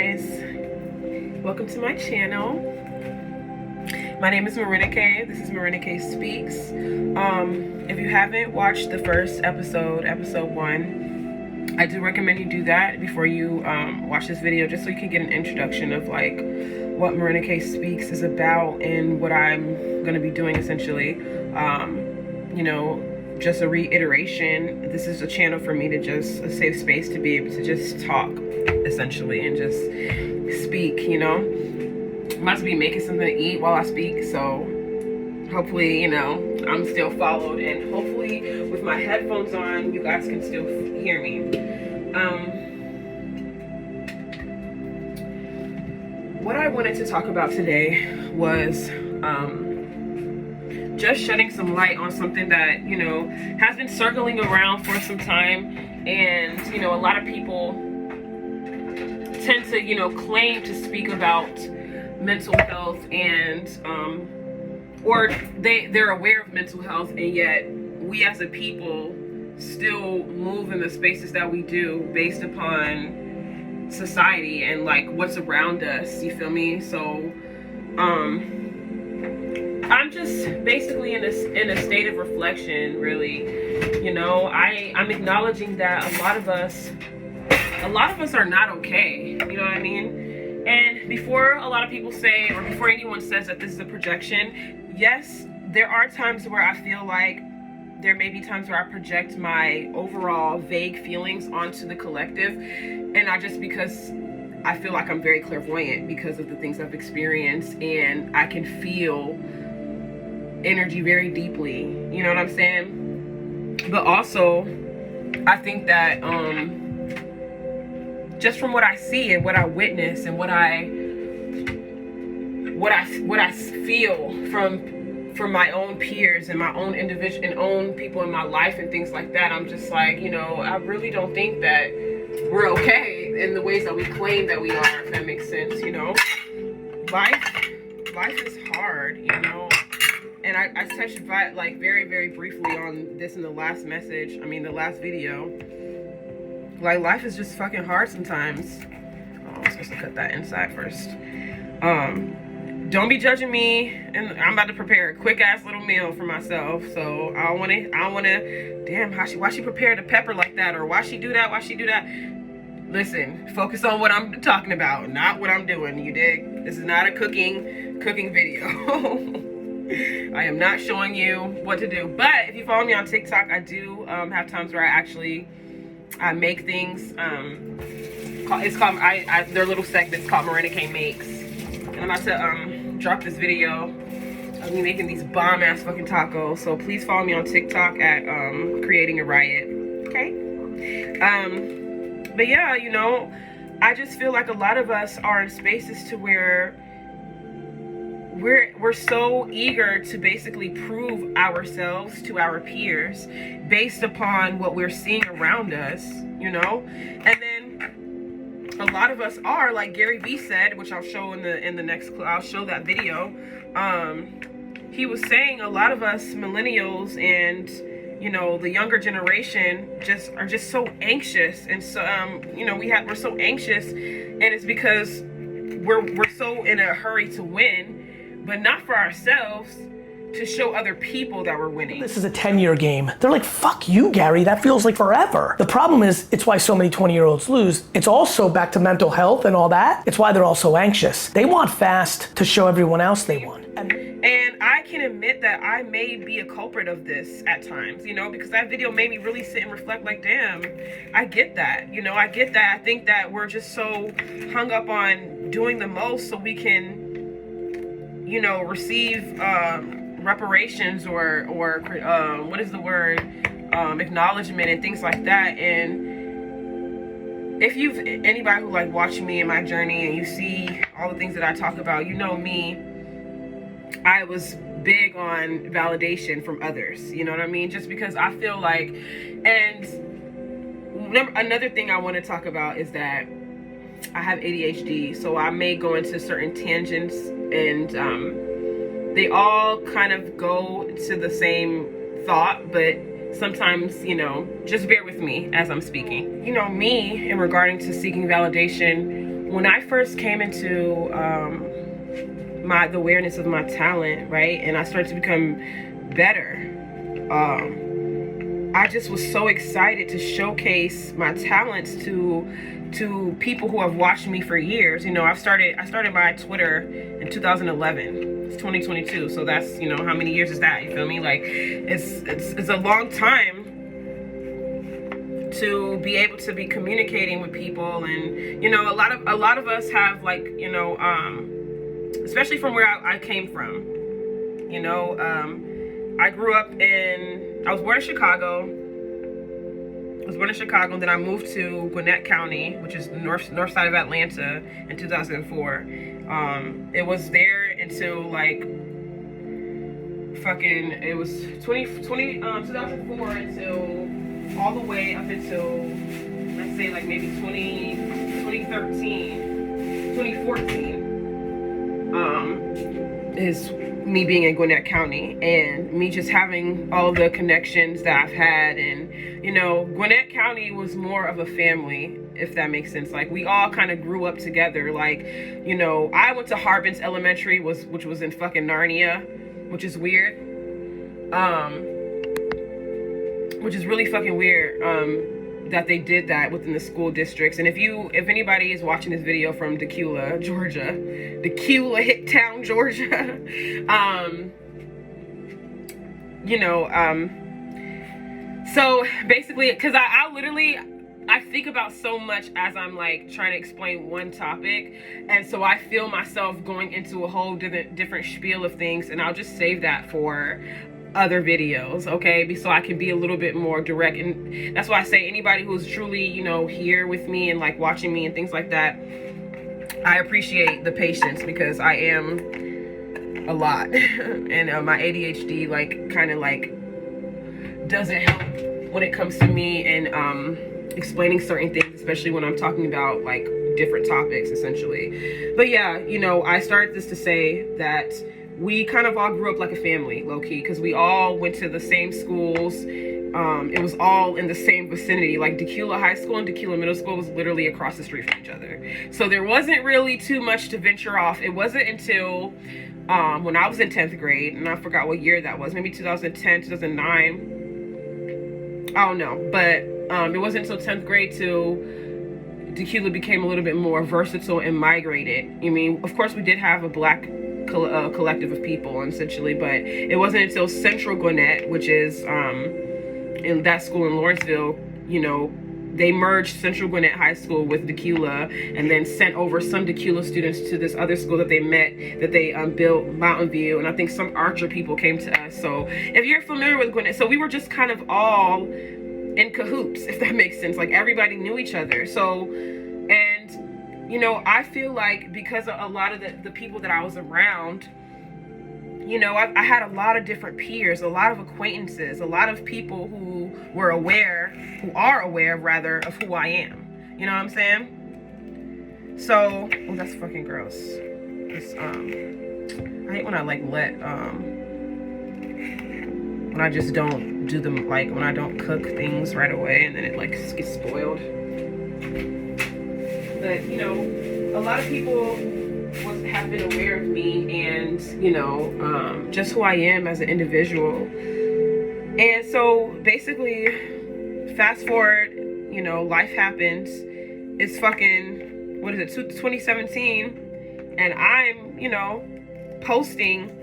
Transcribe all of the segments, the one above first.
guys, welcome to my channel. My name is Marinike. This is Marinike Speaks. If you haven't watched the first episode 1, I do recommend you do that before you watch this video, just so you can get an introduction of like what Marinike Speaks is about and what I'm going to be doing essentially. You know, just a reiteration, this is a channel for me to just a safe space to be able to just talk essentially and just speak, you know. I'm about to be making something to eat while I speak, so hopefully, you know, I'm still followed, and hopefully with my headphones on you guys can still hear me. What I wanted to talk about today was just shedding some light on something that, you know, has been circling around for some time. And, you know, a lot of people tend to, you know, claim to speak about mental health and, or they're aware of mental health, and yet we as a people still move in the spaces that we do based upon society and like what's around us, you feel me? So, I'm just basically in a state of reflection, really. You know, I'm acknowledging that a lot of us are not okay, you know what I mean? And before a lot of people say, or before anyone says that this is a projection, yes, there are times where I feel like there may be times where I project my overall vague feelings onto the collective, and not just because I feel like I'm very clairvoyant because of the things I've experienced, and I can feel energy very deeply, you know what I'm saying? But also I think that just from what I see and what I witness and what I feel from my own peers and my own individual and own people in my life and things like that, I'm just like, you know, I really don't think that we're okay in the ways that we claim that we are, if that makes sense, you know. Life is hard, you know. And I touched like very, very briefly on this in the last message. I mean, the last video. Like, life is just fucking hard sometimes. Oh, I'm supposed to cut that inside first. Don't be judging me. And I'm about to prepare a quick ass little meal for myself. So I don't wanna. Damn, why she prepared the pepper like that, or why she do that? Listen, focus on what I'm talking about, not what I'm doing. You dig? This is not a cooking video. I am not showing you what to do. But if you follow me on TikTok, I do have times where I make things. It's called their little segments called Marinike Makes. And I'm about to drop this video of me making these bomb ass fucking tacos. So please follow me on TikTok at Creating a Riot. Okay. But yeah, you know, I just feel like a lot of us are in spaces to where we're so eager to basically prove ourselves to our peers based upon what we're seeing around us, you know. And then a lot of us are, like Gary Vee said, which I'll show in the next clip. I'll show that video. He was saying a lot of us millennials and, you know, the younger generation are just so anxious, and so you know, we're so anxious, and it's because we're so in a hurry to win, but not for ourselves, to show other people that we're winning. This is a 10-year game. They're like, fuck you, Gary, that feels like forever. The problem is, it's why so many 20-year-olds lose. It's also back to mental health and all that. It's why they're all so anxious. They want fast to show everyone else they won. And I can admit that I may be a culprit of this at times, you know, because that video made me really sit and reflect like, damn, I get that, you know, I get that. I think that we're just so hung up on doing the most so we can, you know, receive reparations or what is the word, acknowledgement and things like that. And if anybody who like watched me in my journey and you see all the things that I talk about, you know me, I was big on validation from others, you know what I mean? Just because I feel like, and another thing I want to talk about is that I have ADHD, so I may go into certain tangents, and they all kind of go to the same thought, but sometimes, you know, just bear with me as I'm speaking. You know, me, in regarding to seeking validation, when I first came into the awareness of my talent, right, and I started to become better, I just was so excited to showcase my talents to people who have watched me for years. You know, I started my Twitter in 2011. It's 2022, so that's, you know, how many years is that? You feel me? Like, it's a long time to be able to be communicating with people. And, you know, a lot of us have, like, you know, especially from where I came from, you know, I grew up I was born in Chicago. And then I moved to Gwinnett County, which is the north side of Atlanta, in 2004. It was there until, like, it was 2004 until all the way up until, let's say, like, maybe 2014, is me being in Gwinnett County, and me just having all the connections that I've had. And, you know, Gwinnett County was more of a family, if that makes sense. Like, we all kind of grew up together. Like, you know, I went to Harbin's Elementary, which was in fucking Narnia, which is weird. Which is really fucking weird, that they did that within the school districts. And if anybody is watching this video from Decula, Georgia, Decula, Hick Town, Georgia, you know, so basically, because I think about so much as I'm, like, trying to explain one topic, and so I feel myself going into a whole different spiel of things, and I'll just save that for other videos, okay, so I can be a little bit more direct. And that's why I say, anybody who's truly, you know, here with me and, like, watching me and things like that, I appreciate the patience, because I am a lot and my ADHD, like, kind of, like, doesn't help when it comes to me and explaining certain things, especially when I'm talking about, like, different topics, essentially. But yeah, you know, I started this to say that we kind of all grew up like a family, low-key, because we all went to the same schools. It was all in the same vicinity. Like, Decula High School and Decula Middle School was literally across the street from each other. So there wasn't really too much to venture off. It wasn't until when I was in 10th grade, and I forgot what year that was, maybe 2010, 2009. I don't know. But it wasn't until 10th grade till Decula became a little bit more versatile and migrated. I mean, of course, we did have a black collective of people, essentially, but it wasn't until Central Gwinnett, which is in that school in Lawrenceville, you know, they merged Central Gwinnett High School with Decula, and then sent over some Decula students to this other school that they built, Mountain View, and I think some Archer people came to us. So if you're familiar with Gwinnett, so we were just kind of all in cahoots, if that makes sense. Like, everybody knew each other. So, and you know, I feel like because of a lot of the people that I was around, you know, I had a lot of different peers, a lot of acquaintances, a lot of people who are aware of who I am. You know what I'm saying? So, oh, that's fucking gross. It's, I hate when I, like, when I just don't do them, like, when I don't cook things right away and then it, like, gets spoiled. But, you know, a lot of people have been aware of me and, you know, just who I am as an individual. And so basically, fast forward, you know, life happens. It's fucking, 2017, and I'm, you know, posting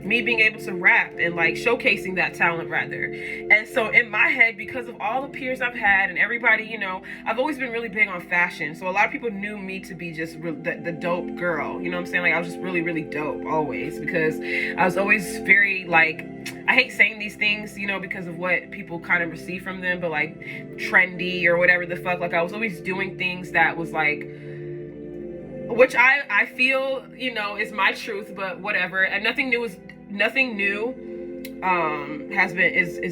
me being able to rap and, like, showcasing that talent, rather. And so in my head, because of all the peers I've had and everybody, you know, I've always been really big on fashion. So a lot of people knew me to be just the dope girl. You know what I'm saying? Like, I was just really, really dope always, because I was always very, like, I hate saying these things, you know, because of what people kind of receive from them, but, like, trendy or whatever the fuck. Like, I was always doing things that was, like, which I feel, you know, is my truth, but whatever. And nothing new is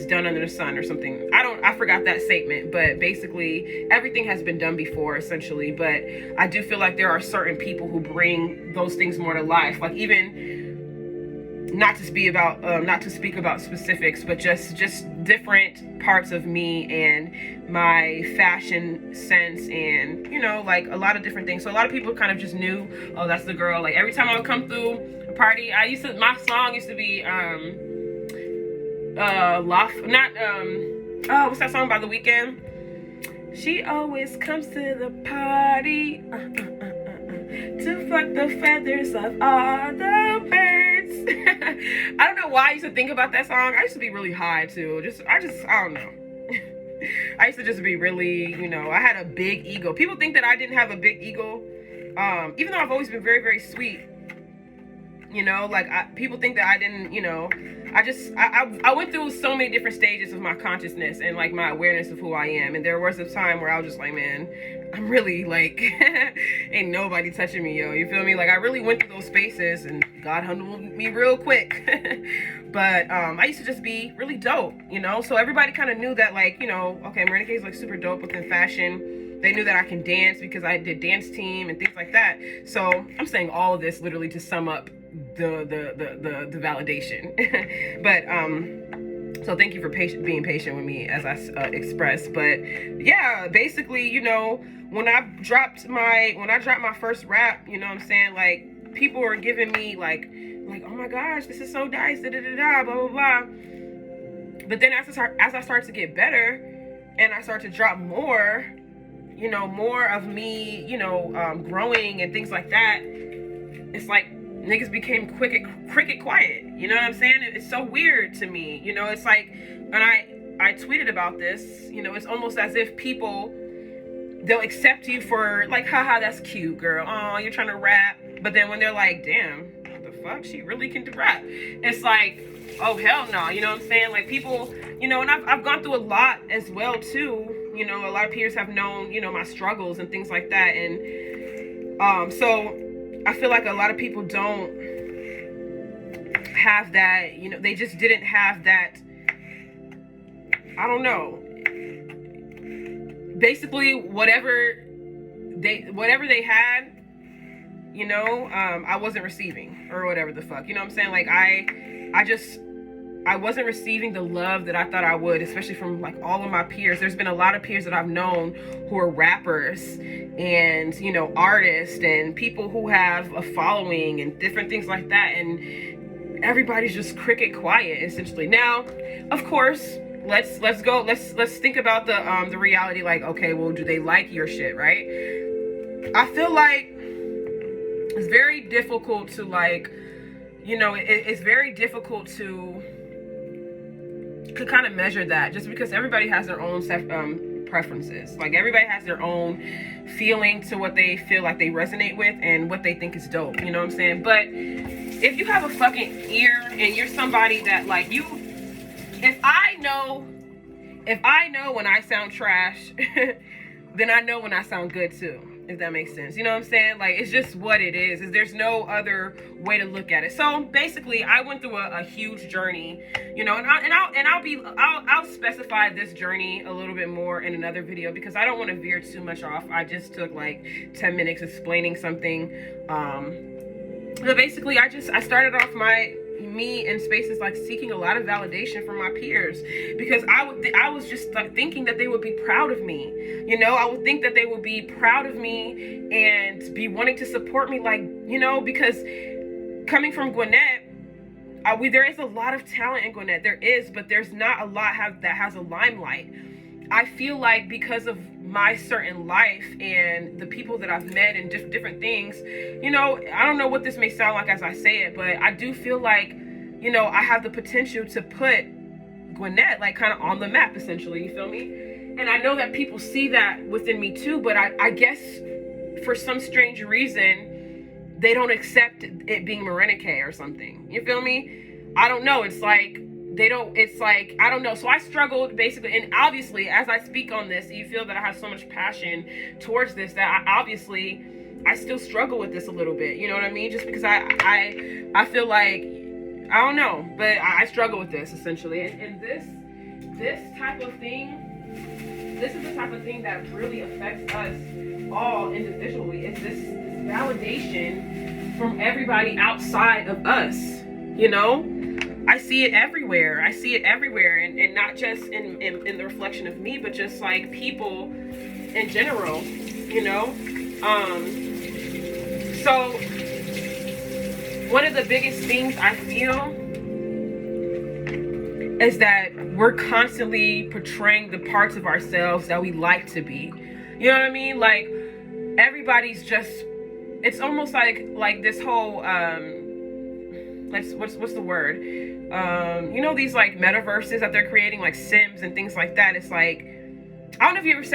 done under the sun or something. I forgot that statement, but basically everything has been done before, essentially. But I do feel like there are certain people who bring those things more to life. Like, even not to speak about specifics, but just different parts of me and my fashion sense, and you know, like a lot of different things. So a lot of people kind of just knew, oh, that's the girl. Like every time I would come through a party, my song used to be what's that song by The Weeknd? She always comes to the party to fuck the feathers of all the birds. I don't know why I used to think about that song. I used to be really high too. I don't know. I used to just be really, you know, I had a big ego. People think that I didn't have a big ego, even though I've always been very, very sweet. You know, like people think that I didn't, you know, I went through so many different stages of my consciousness and like my awareness of who I am. And there was a time where I was just like, man, I'm really like, ain't nobody touching me, yo. You feel me? Like I really went through those spaces and God humbled me real quick. But I used to just be really dope, you know? So everybody kind of knew that, like, you know, okay, Marina K is like super dope within fashion. They knew that I can dance because I did dance team and things like that. So I'm saying all of this literally to sum up the validation. But so thank you for being patient with me as I express. But yeah, basically, you know, when I dropped my first rap, you know what I'm saying, like people were giving me like oh my gosh, this is so nice, da da da da, blah blah blah. But then as I started to get better and I started to drop more, you know, more of me, you know, growing and things like that, it's like niggas became cricket quiet. You know what I'm saying? It's so weird to me. You know, it's like, and I tweeted about this, you know, it's almost as if people, they'll accept you for like, haha, that's cute, girl. Oh, you're trying to rap. But then when they're like, damn, what the fuck? She really can rap. It's like, oh, hell no. You know what I'm saying? Like people, you know, and I've gone through a lot as well too. You know, a lot of peers have known, you know, my struggles and things like that. And so I feel like a lot of people don't have that, you know, they just didn't have that, I don't know. Basically, whatever they had, you know, I wasn't receiving or whatever the fuck. You know what I'm saying? Like I wasn't receiving the love that I thought I would, especially from like all of my peers. There's been a lot of peers that I've known who are rappers and, you know, artists and people who have a following and different things like that. And everybody's just cricket quiet, essentially. Now, of course, let's think about the reality. Like, okay, well, do they like your shit, right? I feel like it's very difficult to like, you know, it's very difficult to kind of measure that, just because everybody has their own preferences. Like everybody has their own feeling to what they feel like they resonate with and what they think is dope. You know what I'm saying? But if you have a fucking ear and you're somebody that like you, if I know when I sound trash, then I know when I sound good too. If that makes sense. You know what I'm saying? Like, it's just what it is. There's no other way to look at it. So basically, I went through a huge journey, you know, and I'll specify this journey a little bit more in another video because I don't want to veer too much off. I just took like 10 minutes explaining something. But basically, I started off me in spaces like seeking a lot of validation from my peers because I was just thinking that they would be proud of me. You know, I would think that they would be proud of me and be wanting to support me, like, you know, because coming from Gwinnett, there is a lot of talent in Gwinnett. There is, but there's not a lot that has a limelight. I feel like because of my certain life and the people that I've met and different things, you know, I don't know what this may sound like as I say it, but I do feel like, you know, I have the potential to put Gwinnett like kind of on the map, essentially. You feel me? And I know that people see that within me too, but I guess for some strange reason, they don't accept it being Marina K or something. You feel me? I don't know. It's like, I don't know. So I struggled basically. And obviously, as I speak on this, you feel that I have so much passion towards this that I still struggle with this a little bit. You know what I mean? Just because I feel like, I don't know, but I struggle with this essentially. And this type of thing, this is the type of thing that really affects us all individually. It's this validation from everybody outside of us. You know, I see it everywhere. I see it everywhere, and not just in the reflection of me, but just like people in general, you know. So one of the biggest things I feel is that we're constantly portraying the parts of ourselves that we like to be. You know what I mean? Like, everybody's just, it's almost like this whole what's the word, you know, these like metaverses that they're creating, like Sims and things like that. It's like, I don't know if you ever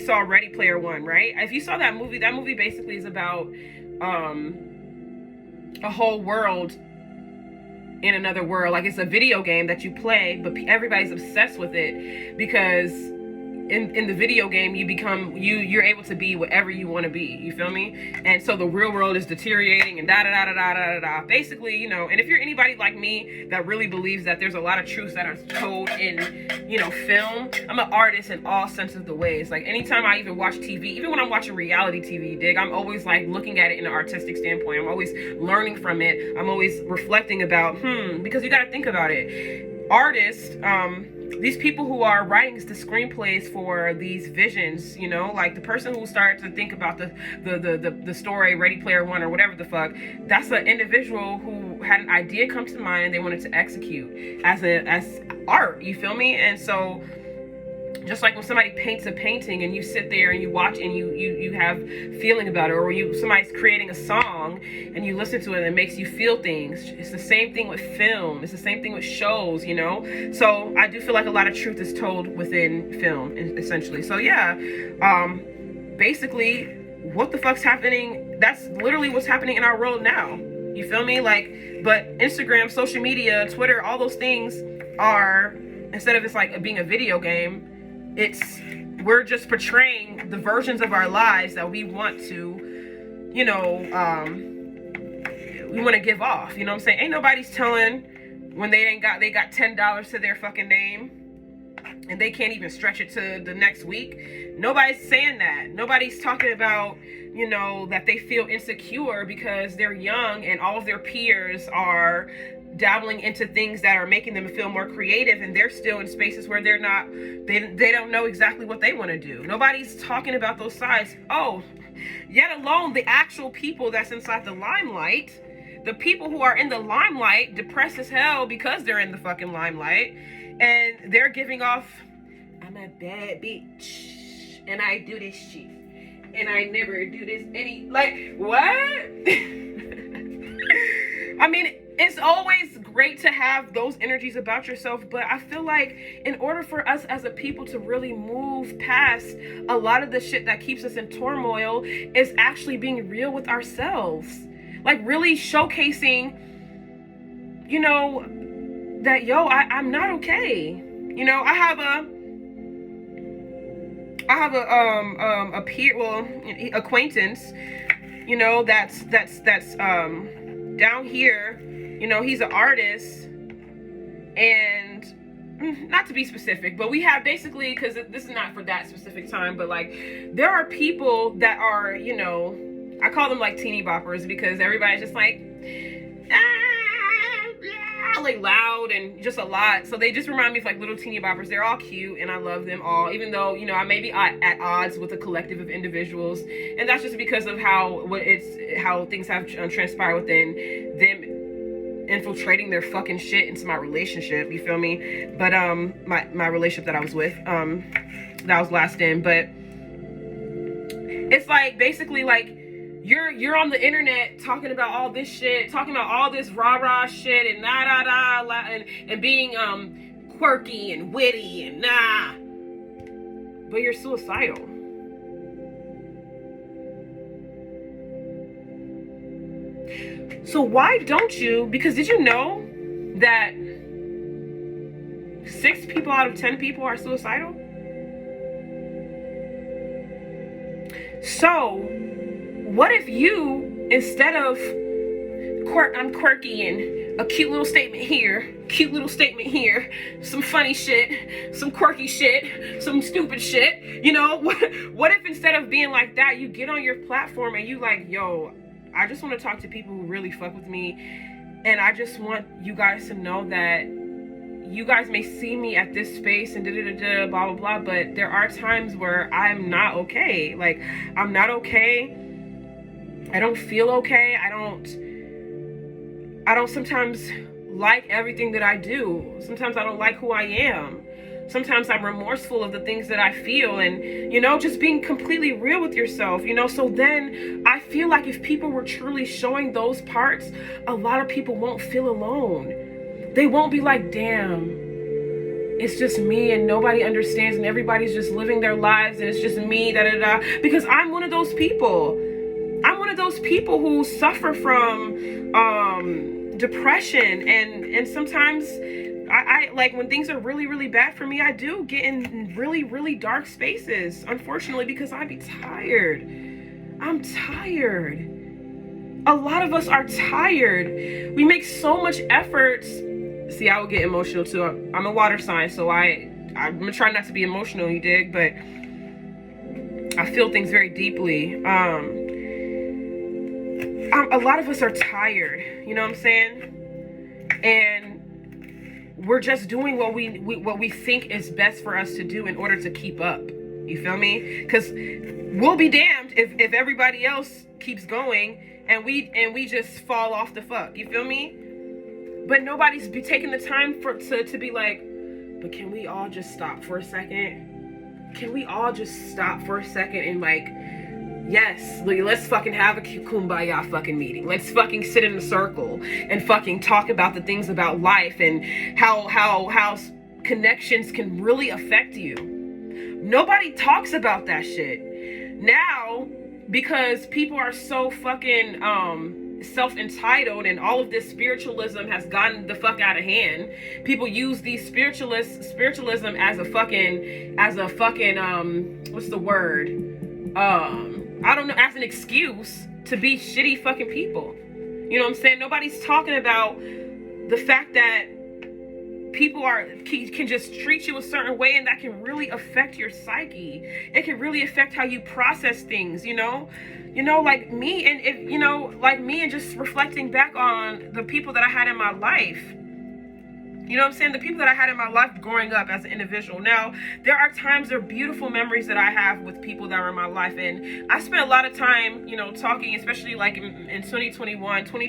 saw Ready Player One, right? If you saw that movie basically is about a whole world in another world. Like, it's a video game that you play, but everybody's obsessed with it because in the video game you're able to be whatever you want to be. You feel me? And so the real world is deteriorating and da da da da da da da. Basically, you know. And if you're anybody like me that really believes that there's a lot of truths that are told in, you know, film, I'm an artist in all sense of the ways. Like, anytime I even watch TV, even when I'm watching reality TV, dig, I'm always like looking at it in an artistic standpoint. I'm always learning from it. I'm always reflecting about because you got to think about it. Artists, these people who are writing the screenplays for these visions, you know, like the person who started to think about the story Ready Player One or whatever the fuck, that's an individual who had an idea come to mind and they wanted to execute as art. You feel me? And so, just like when somebody paints a painting and you sit there and you watch and you have feeling about it, or somebody's creating a song and you listen to it and it makes you feel things. It's the same thing with film. It's the same thing with shows, you know. So I do feel like a lot of truth is told within film, essentially. So yeah, basically, what the fuck's happening? That's literally what's happening in our world now. You feel me? Like, but Instagram, social media, Twitter, all those things are, instead of it's like being a video game, we're just portraying the versions of our lives that we want to, you know, we want to give off. You know what I'm saying? Ain't nobody's telling when they got $10 to their fucking name and they can't even stretch it to the next week. Nobody's saying that. Nobody's talking about, you know, that they feel insecure because they're young and all of their peers are dabbling into things that are making them feel more creative, and they're still in spaces where they don't know exactly what they want to do. Nobody's talking about those sides. Oh, yet alone the actual people that's inside the limelight, the people who are in the limelight, depressed as hell because they're in the fucking limelight, and they're giving off, I'm a bad bitch and I do this shit and I never do this like, what? I mean, it's always great to have those energies about yourself, but I feel like in order for us as a people to really move past a lot of the shit that keeps us in turmoil is actually being real with ourselves. Like, really showcasing, you know, that, I'm not okay. You know, I have a peer, acquaintance, you know, that's down here. You know, he's an artist, and not to be specific, but we have basically, because this is not for that specific time, but like, there are people that are, you know, I call them like teeny boppers because everybody's just like, like loud and just a lot. So they just remind me of like little teeny boppers. They're all cute and I love them all, even though, you know, I may be at odds with a collective of individuals, and that's just because of how things have transpired within them infiltrating their fucking shit into my relationship. You feel me? But my relationship that I was with, that I was last in, but it's like basically like you're on the internet talking about all this shit, talking about all this rah-rah shit and and being quirky and witty and but you're suicidal. So why don't you? Because did you know that 6 people out of 10 people are suicidal? So what if you, instead of I'm quirky and a cute little statement here, cute little statement here, some funny shit, some quirky shit, some stupid shit, you know, what if instead of being like that, you get on your platform and you like, yo, I just want to talk to people who really fuck with me, And I just want you guys to know that you guys may see me at this space and blah blah blah, but there are times where I'm not okay. Like, I'm not okay. I don't feel okay. I don't sometimes like everything that I do. Sometimes I don't like who I am. Sometimes I'm remorseful of the things that I feel, and, you know, just being completely real with yourself, you know. So then I feel like if people were truly showing those parts, a lot of people won't feel alone. They won't be like, damn, it's just me and nobody understands and everybody's just living their lives and it's just me, because I'm one of those people. I'm one of those people who suffer from depression, and sometimes I like, when things are really, really bad for me, I do get in really, really dark spaces, unfortunately, because I be tired. I'm tired. A lot of us are tired. We make so much effort. See, I would get emotional too. I'm a water sign, so I'm gonna try not to be emotional, you dig? But I feel things very deeply. A lot of us are tired, you know what I'm saying? And we're just doing what we think is best for us to do in order to keep up. You feel me? Because we'll be damned if everybody else keeps going and we just fall off the fuck. You feel me? But nobody's be taking the time to be like, but can we all just stop for a second? Can we all just stop for a second and, like, yes, let's fucking have a kumbaya fucking meeting. Let's fucking sit in a circle and fucking talk about the things about life and how connections can really affect you. Nobody talks about that shit now, because people are so fucking self-entitled, and all of this spiritualism has gotten the fuck out of hand. People use these spiritualism as a fucking what's the word? I don't know, as an excuse to be shitty fucking people. You know what I'm saying? Nobody's talking about the fact that people can just treat you a certain way, and that can really affect your psyche. It can really affect how you process things, you know? Like me, and just reflecting back on the people that I had in my life. You know what I'm saying? The people that I had in my life growing up as an individual. Now, there are beautiful memories that I have with people that were in my life. And I spent a lot of time, you know, talking, especially like in 2021, from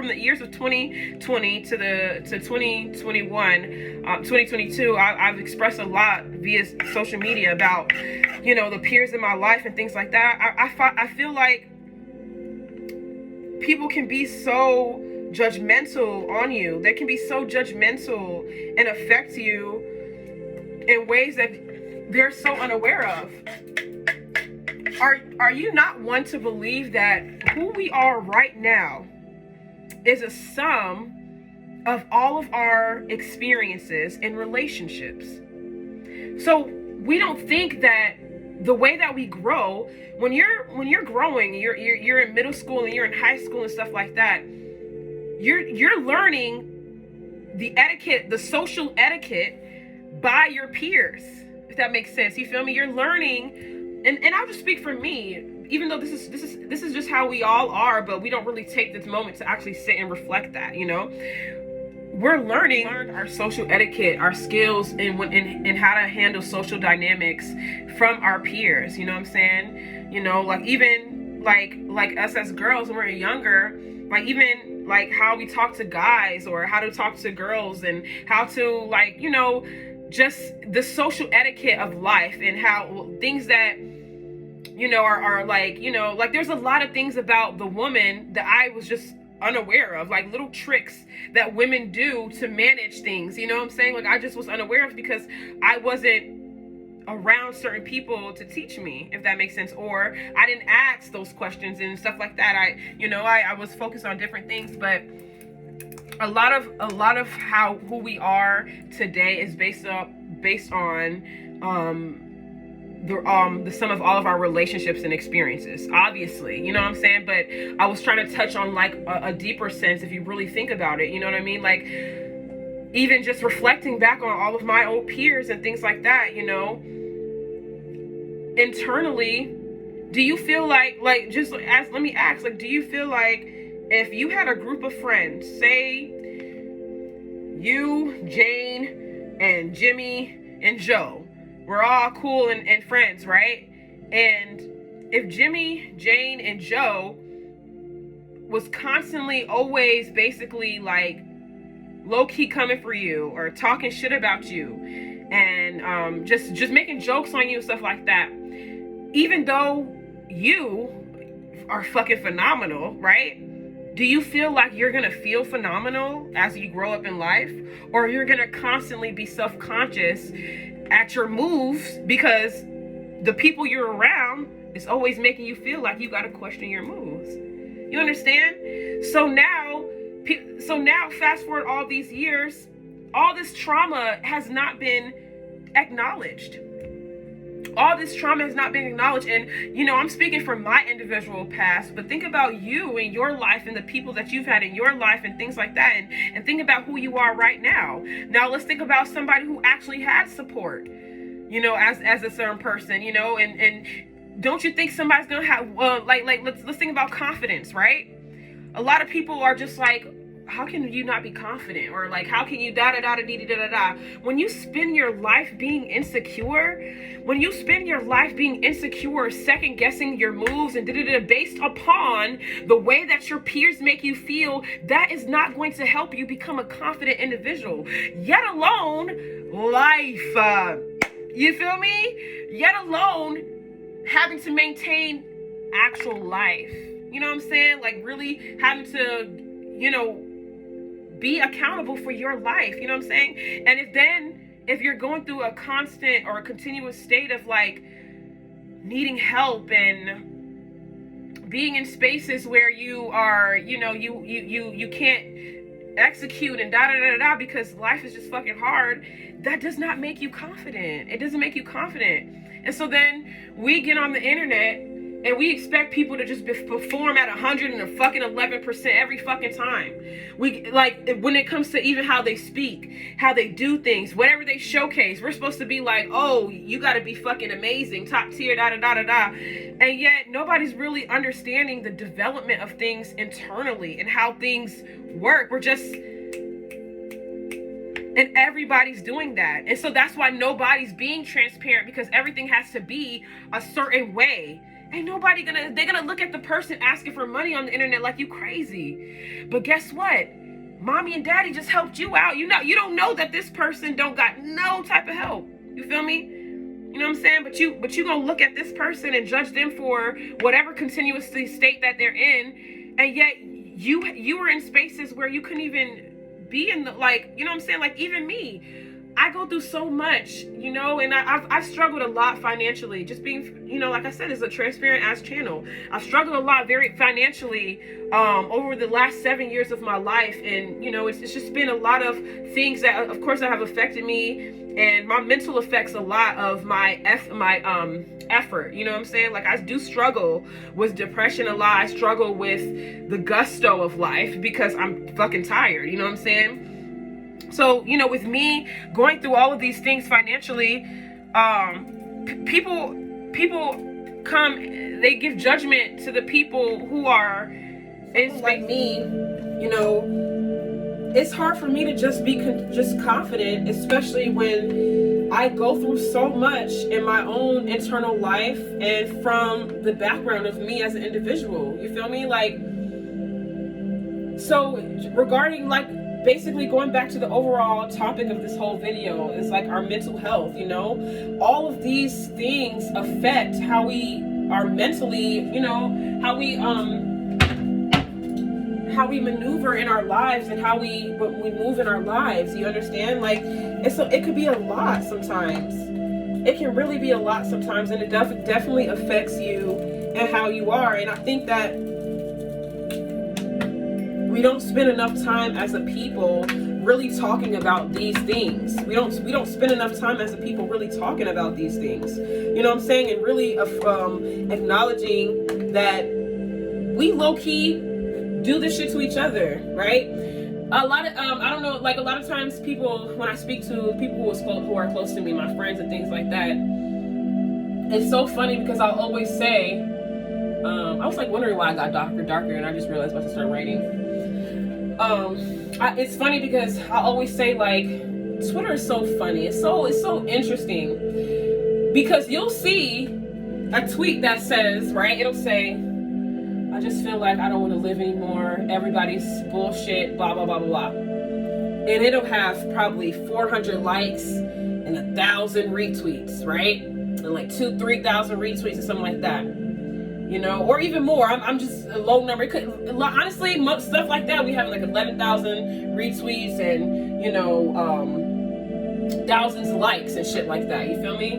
the years of 2020 to 2022, I've expressed a lot via social media about, you know, the peers in my life and things like that. I feel like people can be so judgmental on you. They can be so judgmental and affect you in ways that they're so unaware of. Are you not one to believe that who we are right now is a sum of all of our experiences in relationships? So we don't think that the way that we grow, when you're growing, you're in middle school and you're in high school and stuff like that, you're learning the etiquette, the social etiquette by your peers, if that makes sense. You feel me? You're learning, and I'll just speak for me, even though this is just how we all are, but we don't really take this moment to actually sit and reflect that, you know? We're learning our social etiquette, our skills, and how to handle social dynamics from our peers, you know what I'm saying? You know, like, even like us as girls when we're younger, like, even like how we talk to guys or how to talk to girls, and how to, like, you know, just the social etiquette of life, and how things that, you know, are like, you know, like, there's a lot of things about the woman that I was just unaware of, like little tricks that women do to manage things, you know what I'm saying? Like, I just was unaware of because I wasn't around certain people to teach me, if that makes sense, or I didn't ask those questions and stuff like that. I was focused on different things, but a lot of who we are today is based on the sum of all of our relationships and experiences, obviously, you know what I'm saying? But I was trying to touch on, like, a deeper sense, if you really think about it, you know what I mean? Like, even just reflecting back on all of my old peers and things like that, you know, internally, do you feel like just let me ask, like, do you feel like if you had a group of friends, say you, Jane, and Jimmy, and Joe, we're all cool and friends, right? And if Jimmy, Jane, and Joe was constantly always basically like low-key coming for you or talking shit about you and just making jokes on you and stuff like that, even though you are fucking phenomenal, right? Do you feel like you're gonna feel phenomenal as you grow up in life, or you're gonna constantly be self-conscious at your moves because the people you're around is always making you feel like you gotta question your moves? You understand? So now fast forward all these years, all this trauma has not been acknowledged. All this trauma has not been acknowledged. And, you know, I'm speaking from my individual past, but think about you and your life and the people that you've had in your life and things like that. And think about who you are right now. Now let's think about somebody who actually had support, you know, as a certain person, you know, and don't you think somebody's gonna have, let's think about confidence, right? A lot of people are just like, how can you not be confident? Or like, how can you da-da-da-da-da-da-da-da? When you spend your life being insecure, second guessing your moves and da-da-da based upon the way that your peers make you feel, that is not going to help you become a confident individual, yet alone life. You feel me? Yet alone having to maintain actual life. You know what I'm saying? Like really having to, you know, be accountable for your life, you know what I'm saying? And if you're going through a constant or a continuous state of like needing help and being in spaces where you are, you know, you can't execute and da because life is just fucking hard, that does not make you confident. It doesn't make you confident. And so then we get on the internet and we expect people to just perform at 111% every fucking time. We like when it comes to even how they speak, how they do things, whatever they showcase, we're supposed to be like, oh, you got to be fucking amazing, top tier, da da da da da. And yet nobody's really understanding the development of things internally and how things work. And everybody's doing that. And so that's why nobody's being transparent, because everything has to be a certain way. Ain't nobody they're gonna look at the person asking for money on the internet like you crazy. But guess what? Mommy and daddy just helped you out. You don't know that this person don't got no type of help. You feel me? You know what I'm saying? But you gonna look at this person and judge them for whatever continuous state that they're in. And yet you were in spaces where you couldn't even be in the, like, you know what I'm saying? Like even me, I go through so much, you know, and I've struggled a lot financially. Just being, you know, like I said, it's a transparent ass channel. I've struggled a lot very financially over the last 7 years of my life. And, you know, it's just been a lot of things that, of course, that have affected me. And my mental affects a lot of my effort. You know what I'm saying? Like I do struggle with depression a lot. I struggle with the gusto of life because I'm fucking tired. You know what I'm saying? So, you know, with me going through all of these things financially, people come, they give judgment to the people who are, it's like me, you know, it's hard for me to just be just confident, especially when I go through so much in my own internal life and from the background of me as an individual. You feel me? Like, so regarding like, basically going back to the overall topic of this whole video is like our mental health, you know, all of these things affect how we are mentally, you know, how we maneuver in our lives and how we move in our lives. You understand? Like it could be a lot sometimes. It can really be a lot sometimes, and it definitely affects you and how you are. And I think that we don't spend enough time as a people really talking about these things. We don't spend enough time as a people really talking about these things. You know what I'm saying? And really acknowledging that we low-key do this shit to each other, right? A lot of I don't know, like a lot of times people, when I speak to people who are close to me, my friends and things like that, it's so funny because I'll always say, I was like wondering why I got darker, and I just realized I'm about to start writing. It's funny because I always say like, Twitter is so funny. It's so interesting because you'll see a tweet that says, right? It'll say, I just feel like I don't want to live anymore. Everybody's bullshit, blah, blah, blah, blah, blah. And it'll have probably 400 likes and 1,000 retweets, right? And like 2,000-3,000 retweets or something like that. You know, or even more. I'm just a low number. It could, honestly, stuff like that, we have like 11,000 retweets and, you know, thousands of likes and shit like that. You feel me?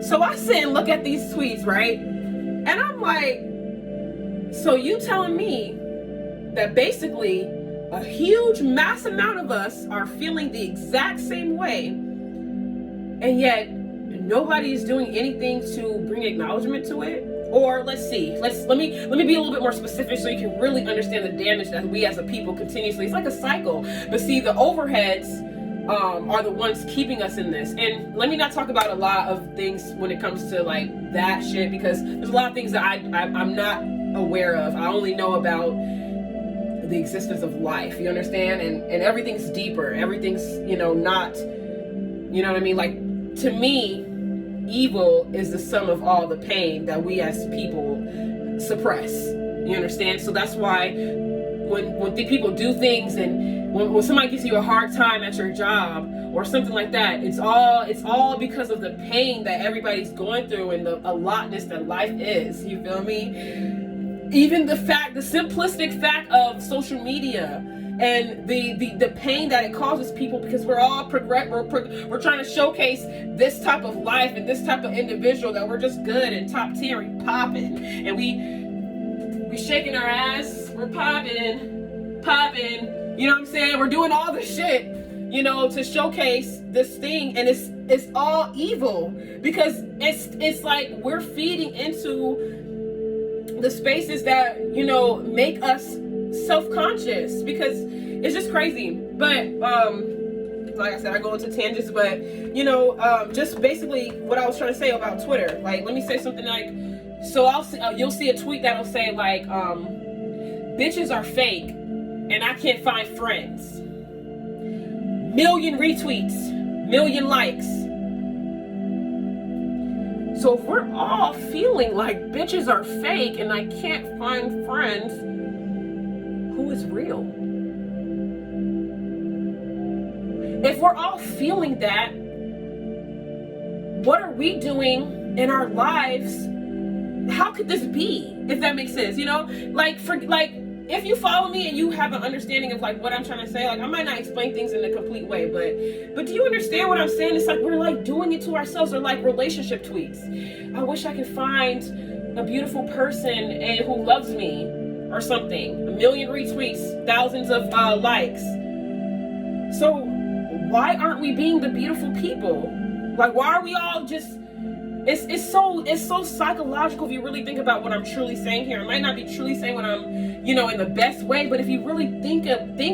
So I sit and look at these tweets, right? And I'm like, so you telling me that basically a huge mass amount of us are feeling the exact same way, and yet nobody is doing anything to bring acknowledgement to it? Or let's see, let me be a little bit more specific so you can really understand the damage that we as a people continuously, it's like a cycle. But see, the overheads are the ones keeping us in this. And let me not talk about a lot of things when it comes to like that shit, because there's a lot of things that I'm not aware of. I only know about the existence of life, you understand? And everything's deeper. Everything's, you know, not, you know what I mean? Like, to me, evil is the sum of all the pain that we as people suppress. You understand? So that's why when the people do things, and when somebody gives you a hard time at your job or something like that, it's all because of the pain that everybody's going through and the allotness that life is. You feel me? Even the simplistic fact of social media and the pain that it causes people, because we're all we're trying to showcase this type of life and this type of individual, that we're just good and top tier and popping, and we shaking our ass, we're popping, you know what I'm saying? We're doing all the shit, you know, to showcase this thing, and it's all evil, because it's like we're feeding into the spaces that, you know, make us self-conscious, because it's just crazy. But like I said, I go into tangents, but you know, just basically what I was trying to say about Twitter. Like, let me say something like, so you'll see a tweet that'll say like, bitches are fake and I can't find friends. 1,000,000 retweets, 1,000,000 likes. So if we're all feeling like bitches are fake and I can't find friends, who is real? If we're all feeling that, what are we doing in our lives? How could this be? If that makes sense, you know? If you follow me and you have an understanding of like what I'm trying to say, like I might not explain things in a complete way, but do you understand what I'm saying? It's like we're like doing it to ourselves. Or like relationship tweets. I wish I could find a beautiful person and who loves me or something. 1,000,000 retweets, thousands of likes. So why aren't we being the beautiful people? Like, why are we all just? It's so psychological if you really think about what I'm truly saying here. I might not be truly saying what I'm, you know, in the best way, but if you really think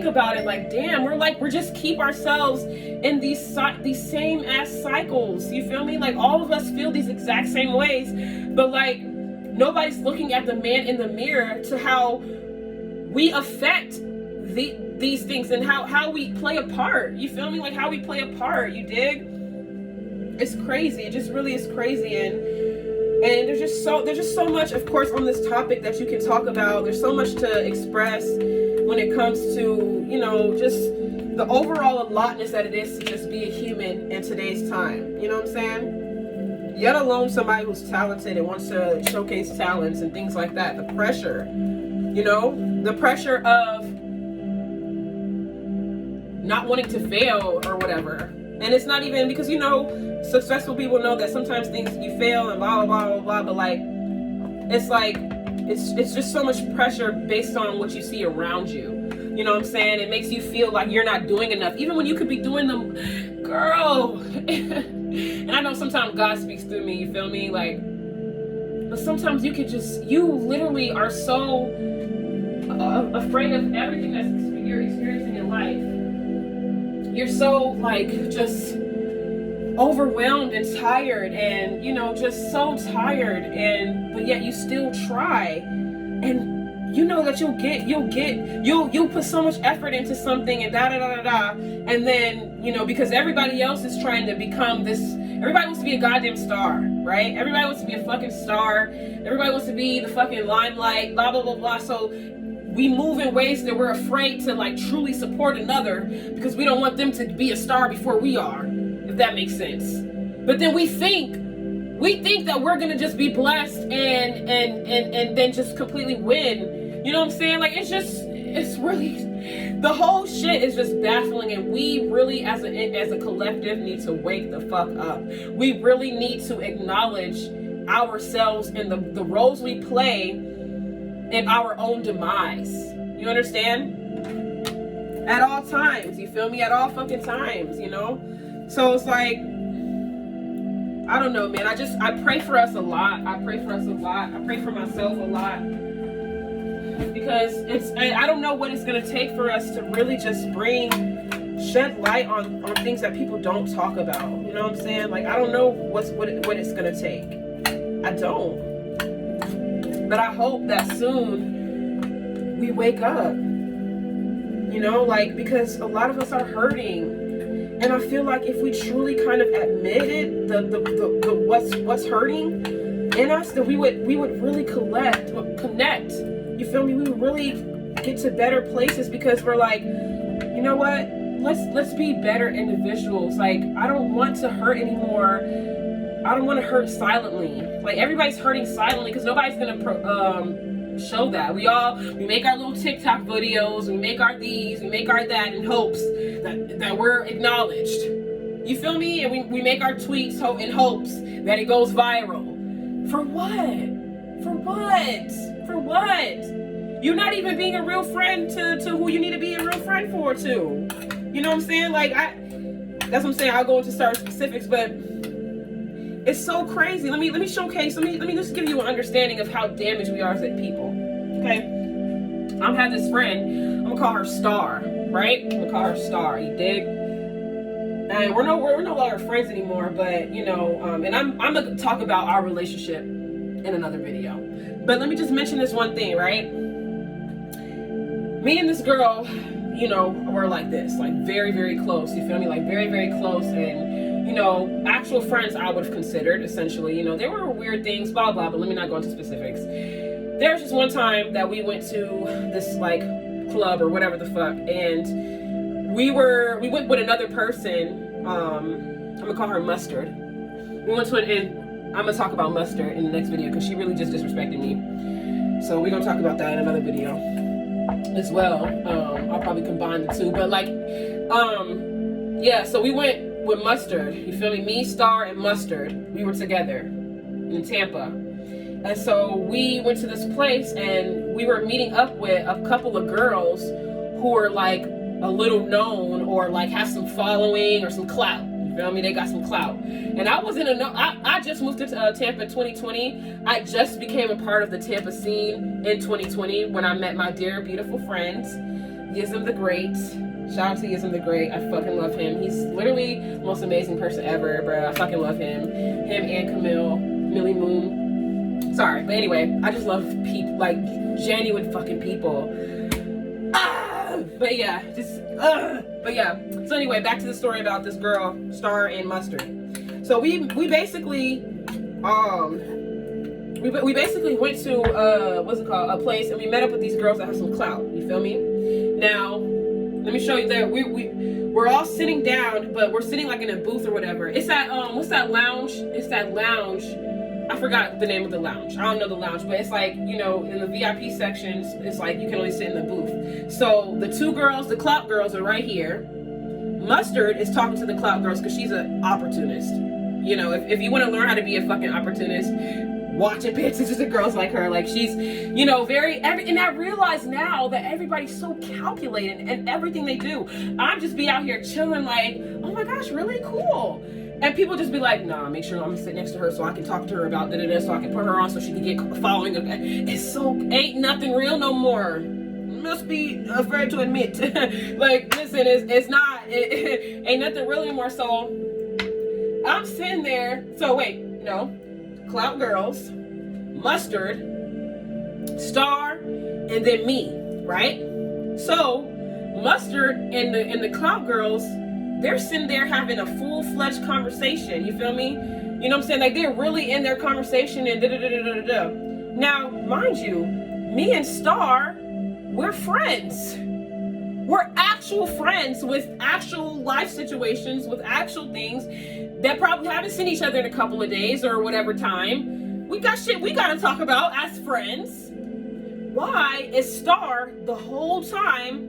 about it, like, damn, we're just keep ourselves in these same ass cycles. You feel me? Like, all of us feel these exact same ways, but like nobody's looking at the man in the mirror to how we affect these things and how we play a part. You feel me? Like how we play a part. You dig? It's crazy. It just really is crazy, and there's just so much, of course, on this topic that you can talk about. There's so much to express when it comes to, you know, just the overall allotness that it is to just be a human in today's time. You know what I'm saying? Yet alone somebody who's talented and wants to showcase talents and things like that. The pressure, you know, the pressure of not wanting to fail or whatever. And it's not even because, you know, successful people know that sometimes things you fail and blah, blah, blah, blah, but like, it's just so much pressure based on what you see around you. You know what I'm saying? It makes you feel like you're not doing enough, even when you could be doing them, girl. And I know sometimes God speaks through me, you feel me? Like, but sometimes you literally are so afraid of everything you're experiencing in life. You're so like just overwhelmed and tired and, you know, just so tired, and but yet you still try, and you know that you'll put so much effort into something and and then, you know, because everybody else is trying to become this, everybody wants to be a goddamn star, right? Everybody wants to be a fucking star, everybody wants to be the fucking limelight, blah blah blah blah. So we move in ways that we're afraid to like truly support another because we don't want them to be a star before we are, if that makes sense. But then we think that we're gonna just be blessed and then just completely win. You know what I'm saying? Like, it's really, the whole shit is just baffling, and we really as a collective need to wake the fuck up. We really need to acknowledge ourselves and the roles we play in our own demise. You understand? At all times, you feel me? At all fucking times, you know? So it's like, I don't know, man. I pray for us a lot. I pray for myself a lot. Because I don't know what it's gonna take for us to really just shed light on things that people don't talk about. You know what I'm saying? Like, I don't know what it's gonna take. I don't. But I hope that soon we wake up. You know, like, because a lot of us are hurting. And I feel like if we truly kind of admitted the what's hurting in us, that we would really connect. You feel me? We would really get to better places, because we're like, you know what? Let's be better individuals. Like, I don't want to hurt anymore. I don't want to hurt silently. Like, everybody's hurting silently because nobody's gonna show that. We make our little TikTok videos, we make our these, we make our that in hopes that we're acknowledged. You feel me? And we make our tweets in hopes that it goes viral. For what? For what? For what? You're not even being a real friend to who you need to be a real friend for too. You know what I'm saying? Like, that's what I'm saying. I'll go into certain specifics, but it's so crazy. Let me showcase. Let me just give you an understanding of how damaged we are as people. Okay? I have this friend. I'm gonna call her Star, right? I'm gonna call her Star. You dig? And we're no longer friends anymore. But you know, and I'm gonna talk about our relationship in another video. But let me just mention this one thing, right? Me and this girl, you know, we're like this, like very, very close. You feel me? Like very, very close, and you know, actual friends I would have considered, essentially. You know, there were weird things, blah, blah, but let me not go into specifics. There's just one time that we went to this, like, club or whatever the fuck, and we went with another person. I'm gonna call her Mustard. We went to and I'm gonna talk about Mustard in the next video, because she really just disrespected me. So we're gonna talk about that in another video as well. I'll probably combine the two, but like, yeah, so we went with Mustard, you feel me? Me, Star, and Mustard, we were together in Tampa. And so we went to this place, and we were meeting up with a couple of girls who were like a little known, or like have some following or some clout. You feel me? They got some clout. And I wasn't I just moved to Tampa in 2020. I just became a part of the Tampa scene in 2020 when I met my dear, beautiful friend, Yism the Great. Shout out to Yism the Great. I fucking love him. He's literally the most amazing person ever, bro. I fucking love him. Him and Camille, Millie Moon. Sorry, but anyway, I just love people, like genuine fucking people. But yeah, but yeah. So anyway, back to the story about this girl, Star and Mustard. So we basically we basically went to what's it called, a place, and we met up with these girls that have some clout. You feel me? Now, let me show you that we're all sitting down, but we're sitting like in a booth or whatever. It's that what's that lounge? It's that lounge. I forgot the name of the lounge. I don't know the lounge, but it's like, you know, in the VIP sections, it's like you can only sit in the booth. So the two girls, the clout girls, are right here. Mustard is talking to the clout girls because she's an opportunist. You know, if you want to learn how to be a fucking opportunist, watch and pay attention to girls like her. Like, she's, you know, and I realize now that everybody's so calculated in everything they do. I'm just be out here chilling like, oh my gosh, really cool. And people just be like, nah, make sure I'm gonna sit next to her so I can talk to her about da-da-da, so I can put her on so she can get following. It's so, ain't nothing real no more. Must be afraid to admit. Like, listen, it's not, ain't nothing real anymore. So I'm sitting there. So wait, no. Clout Girls, Mustard, Star, and then me, right? So Mustard and the Clout Girls, they're sitting there having a full-fledged conversation. You feel me? You know what I'm saying? Like, they're really in their conversation and da-da-da-da-da-da. Now, mind you, me and Star, we're friends. We're actual friends with actual life situations, with actual things that probably haven't seen each other in a couple of days or whatever time. We got shit we gotta talk about as friends. Why is Star the whole time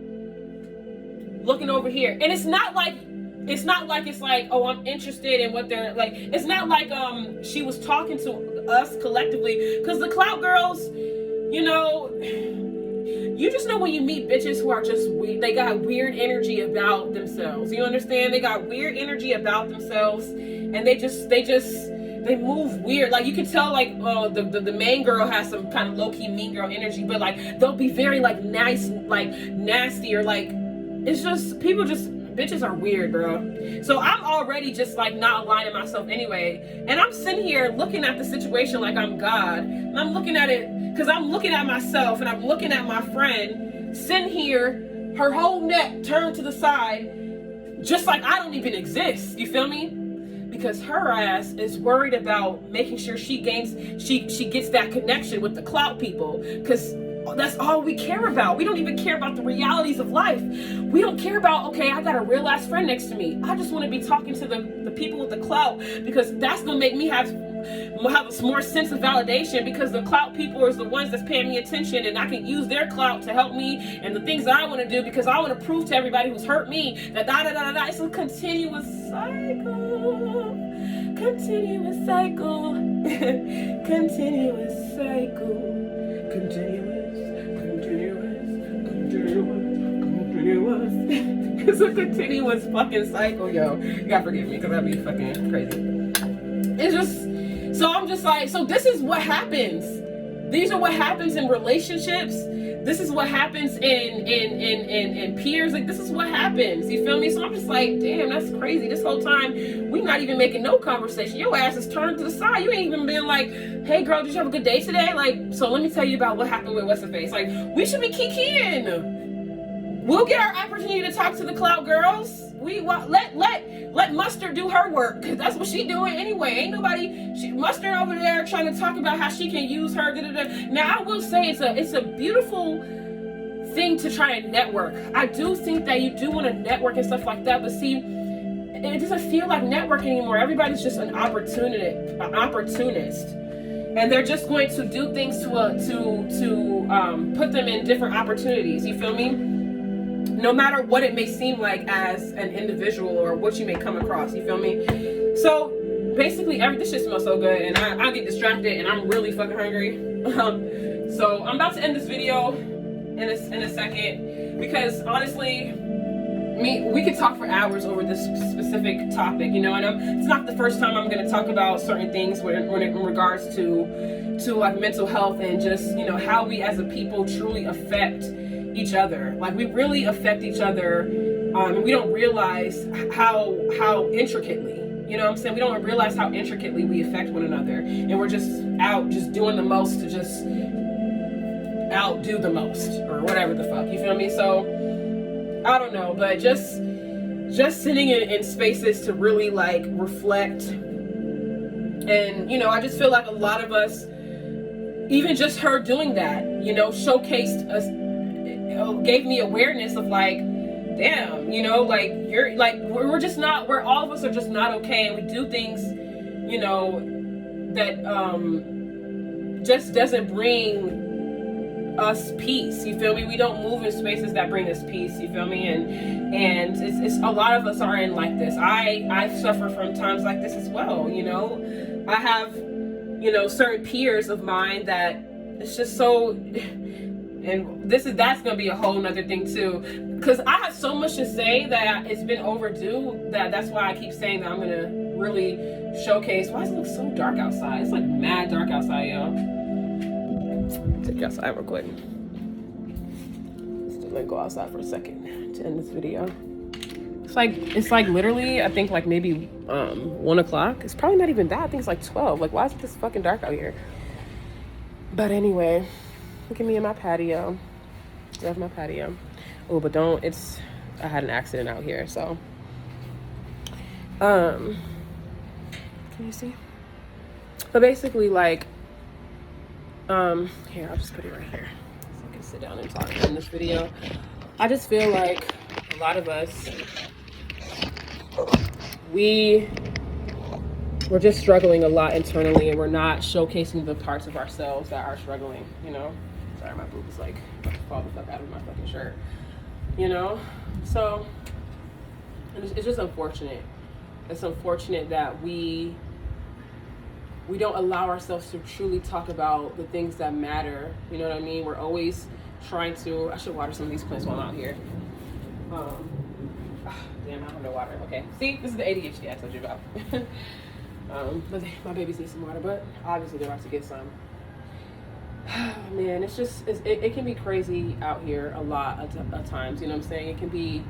looking over here? And it's not like it's like, oh, I'm interested in what they're like. It's not like she was talking to us collectively, because the Clout Girls, you know, you just know when you meet bitches who are just weird. They got weird energy about themselves. You understand? They got weird energy about themselves, and they move weird. Like, you can tell, like, the main girl has some kind of low-key mean girl energy, but like they'll be very like nice, like nasty, or like, it's just bitches are weird, bro. So I'm already just like not aligning myself anyway, and I'm sitting here looking at the situation like I'm God, and I'm looking at it because I'm looking at myself, and I'm looking at my friend sitting here, her whole neck turned to the side, just like I don't even exist. You feel me? Because her ass is worried about making sure she gets that connection with the clout people, because that's all we care about. We don't even care about the realities of life. We don't care about, okay, I got a real ass friend next to me. I just want to be talking to the people with the clout, because that's gonna make me have a more sense of validation, because the clout people is the ones that's paying me attention, and I can use their clout to help me and the things that I want to do, because I want to prove to everybody who's hurt me that da-da-da-da-da. It's a continuous cycle. Continuous cycle. Continuous cycle. Continuous. It's a continuous fucking cycle, yo. You gotta forgive me, because that'd be fucking crazy. It's just, so I'm just like, so this is what happens. These are what happens in relationships. This is what happens in peers. Like, this is what happens. You feel me? So I'm just like, damn, that's crazy. This whole time, we not even making no conversation. Your ass is turned to the side. You ain't even been like, hey girl, did you have a good day today? Like, so let me tell you about what happened with what's her face. Like, we should be kikiing. We'll get our opportunity to talk to the Clout Girls. We let Mustard do her work, because that's what she doing anyway. Ain't nobody Mustard over there trying to talk about how she can use her. Now I will say it's a beautiful thing to try and network. I do think that you do want to network and stuff like that, but see, it doesn't feel like networking anymore. Everybody's just an opportunist, and they're just going to do things to put them in different opportunities. You feel me? No matter what it may seem like as an individual or what you may come across, you feel me? So basically, this shit smells so good, and I get distracted, and I'm really fucking hungry. So I'm about to end this video in a second, because honestly, we could talk for hours over this specific topic, you know. And it's not the first time I'm going to talk about certain things in regards to like mental health, and just, you know, how we as a people truly affect each other. Like, we really affect each other, and we don't realize how intricately, you know what I'm saying? We don't realize how intricately we affect one another, and we're just out just doing the most to just outdo the most, or whatever the fuck, you feel me? So I don't know, but just sitting in spaces to really like reflect, and you know, I just feel like a lot of us, even just her doing that, you know, showcased us, gave me awareness of like, damn, you know, like, you're like, we're just not, all of us are just not okay, and we do things, you know, that just doesn't bring us peace. You feel me? We don't move in spaces that bring us peace. You feel me? And it's a lot of us are in like this. I suffer from times like this as well. You know, I have, you know, certain peers of mine that it's just so. And that's gonna be a whole nother thing too, because I have so much to say that it's been overdue. That's why I keep saying that I'm gonna really showcase. Why does it look so dark outside? It's like mad dark outside, yo. Take you outside real quick. Just let me go outside for a second to end this video. It's like literally, I think like maybe 1 o'clock. It's probably not even that. I think it's like 12. Like, why is it this fucking dark out here? But anyway, look at me in my patio. I have my patio. Oh, but I had an accident out here, so. Can you see? But basically, like, here, I'll just put it right here so I can sit down and talk in this video. I just feel like a lot of us, we're just struggling a lot internally, and we're not showcasing the parts of ourselves that are struggling, you know? Sorry, my boob is like about to fall the fuck out of my fucking shirt, you know? So, it's just unfortunate. It's unfortunate that we don't allow ourselves to truly talk about the things that matter. You know what I mean? We're always trying to, I should water some of these plants while I'm out here. Damn, I don't have no water. Okay, see, this is the ADHD I told you about. But my babies need some water, but obviously they're about to get some. Man, it can be crazy out here a lot of times, you know what I'm saying? It can be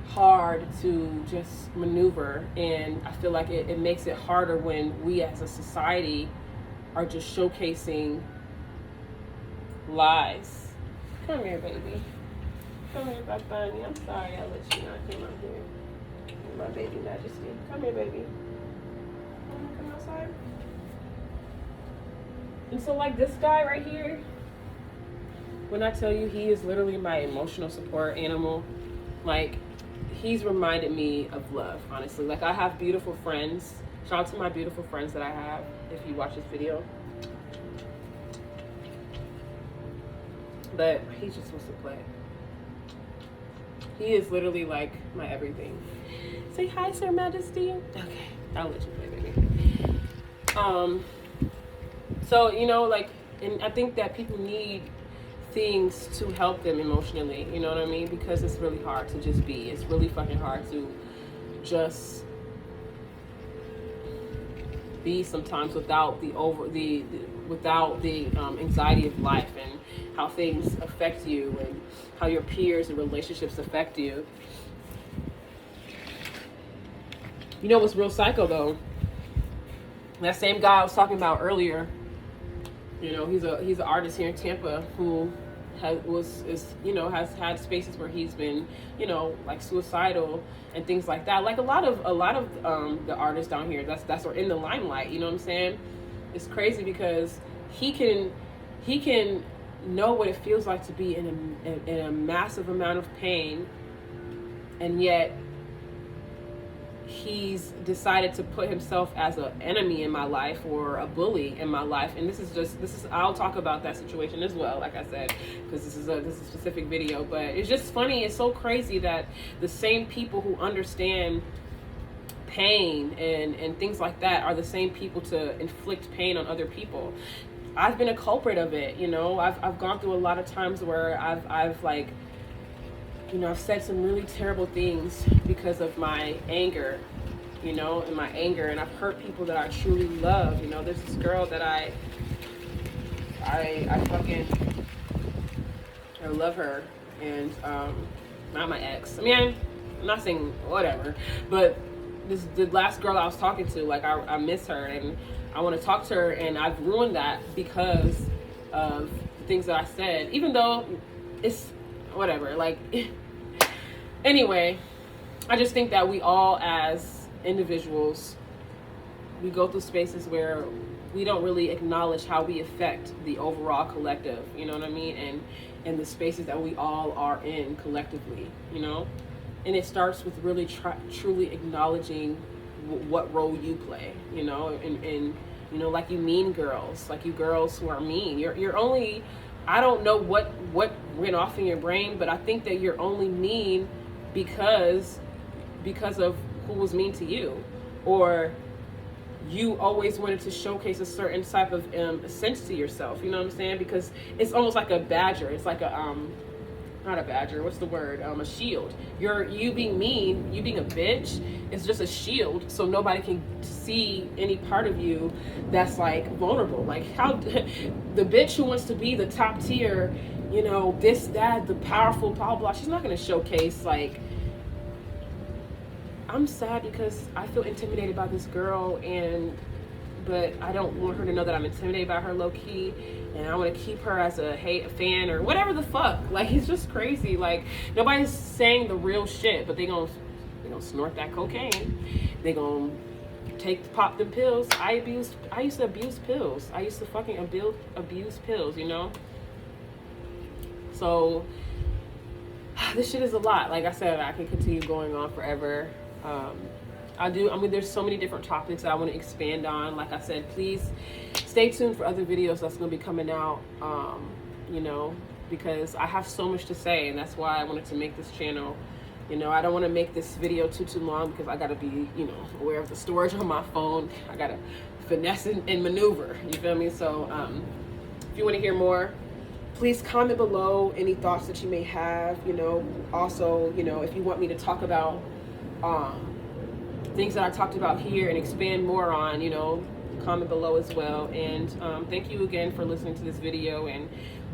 hard to just maneuver, and I feel like it makes it harder when we as a society are just showcasing lies. Come here, baby. Come here, Bunny. I'm sorry I let you not come out here. My baby majesty. Come here, baby. Come outside. And so like this guy right here, when I tell you he is literally my emotional support animal, like, he's reminded me of love, honestly. Like, I have beautiful friends. Shout out to my beautiful friends that I have, if you watch this video. But he just wants to play. He is literally like my everything. Say hi, Sir Majesty. Okay, I'll let you play, baby. So, you know, like, and I think that people need things to help them emotionally, you know what I mean? Because it's really hard to just be. It's really fucking hard to just be sometimes without the anxiety of life and how things affect you and how your peers and relationships affect you. You know what's real psycho though? That same guy I was talking about earlier, you know, he's an artist here in Tampa who has had spaces where he's been, you know, like suicidal and things like that. Like a lot of the artists down here that's are in the limelight, you know what I'm saying? It's crazy because he can know what it feels like to be in a massive amount of pain, and yet he's decided to put himself as an enemy in my life or a bully in my life. And this is I'll talk about that situation as well, like I said, because this is a specific video. But it's just funny, it's so crazy that the same people who understand pain and things like that are the same people to inflict pain on other people. I've been a culprit of it, you know. I've gone through a lot of times where I've like, you know, I've said some really terrible things because of my anger, you know, and I've hurt people that I truly love. You know, there's this girl that I love her, and not my ex. I mean, I'm not saying whatever, but the last girl I was talking to, like, I miss her and I want to talk to her, and I've ruined that because of the things that I said, even though it's whatever, like, anyway, I just think that we all as individuals, we go through spaces where we don't really acknowledge how we affect the overall collective, you know what I mean? And the spaces that we all are in collectively, you know? And it starts with really truly acknowledging what role you play, you know? And you know, like you mean girls, like you girls who are mean, you're only, I don't know what went off in your brain, but I think that you're only mean because of who was mean to you, or you always wanted to showcase a certain type of sense to yourself, you know what I'm saying? Because it's almost like a badger. It's like a not a badger, what's the word? A shield. You being mean, you being a bitch, is just a shield so nobody can see any part of you that's like vulnerable. Like how the bitch who wants to be the top tier, you know, this, that, the powerful, blah, blah, she's not gonna showcase like I'm sad because I feel intimidated by this girl, but I don't want her to know that I'm intimidated by her low key, and I want to keep her as a fan or whatever the fuck. Like, it's just crazy. Like, nobody's saying the real shit, but they gonna snort that cocaine. They gonna pop them pills. I used to abuse pills. I used to fucking abuse pills, you know? So this shit is a lot. Like I said, I can continue going on forever. I mean, there's so many different topics that I want to expand on. Like I said, please stay tuned for other videos that's going to be coming out, you know, because I have so much to say, and that's why I wanted to make this channel. You know, I don't want to make this video too long because I got to be, you know, aware of the storage on my phone. I got to finesse and maneuver, you feel me? So if you want to hear more, please comment below any thoughts that you may have. You know, also, you know, if you want me to talk about things that I talked about here and expand more on, you know, comment below as well. And thank you again for listening to this video, and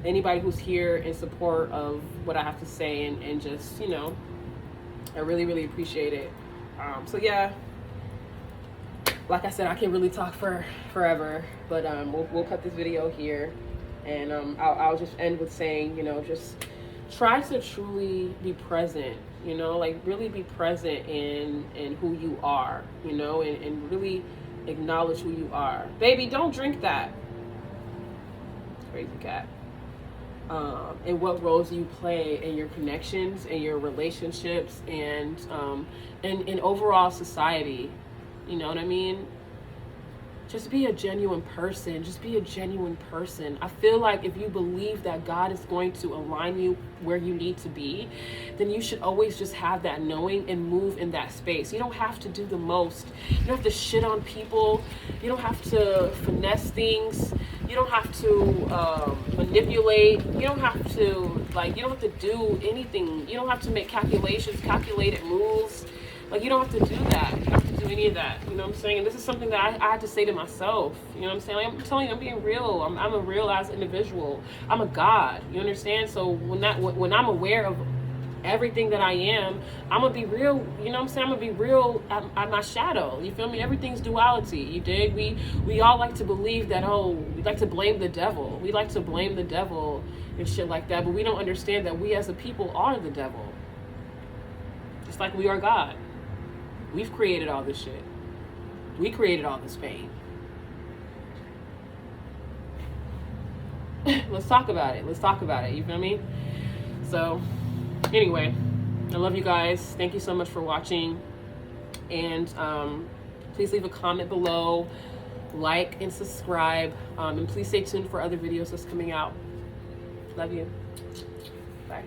anybody who's here in support of what I have to say, and just, you know, I really, really appreciate it. So yeah, like I said, I can really talk for forever, but we'll cut this video here, and I'll just end with saying, you know, just try to truly be present, you know, like really be present in who you are, you know, and really acknowledge who you are. Baby, don't drink that. Crazy cat. And what roles you play in your connections and your relationships and in overall society. You know what I mean? Just be a genuine person. Just be a genuine person. I feel like if you believe that God is going to align you where you need to be, then you should always just have that knowing and move in that space. You don't have to do the most. You don't have to shit on people. You don't have to finesse things. You don't have to manipulate. You don't have to, like, you don't have to do anything. You don't have to make calculated moves. Like, you don't have to do that. You don't have to do any of that. You know what I'm saying? And this is something that I had to say to myself. You know what I'm saying? Like, I'm telling you, I'm being real. I'm a real ass individual. I'm a God. You understand? So when I'm aware of everything that I am, I'm gonna be real. You know what I'm saying? I'm gonna be real at my shadow. You feel me? Everything's duality. You dig? We all like to believe that, oh, we like to blame the devil. We like to blame the devil and shit like that. But we don't understand that we as a people are the devil. Just like we are God. We've created all this shit. We created all this pain. Let's talk about it. Let's talk about it. You feel me? So, anyway, I love you guys. Thank you so much for watching. And please leave a comment below, like and subscribe. And please stay tuned for other videos that's coming out. Love you. Bye.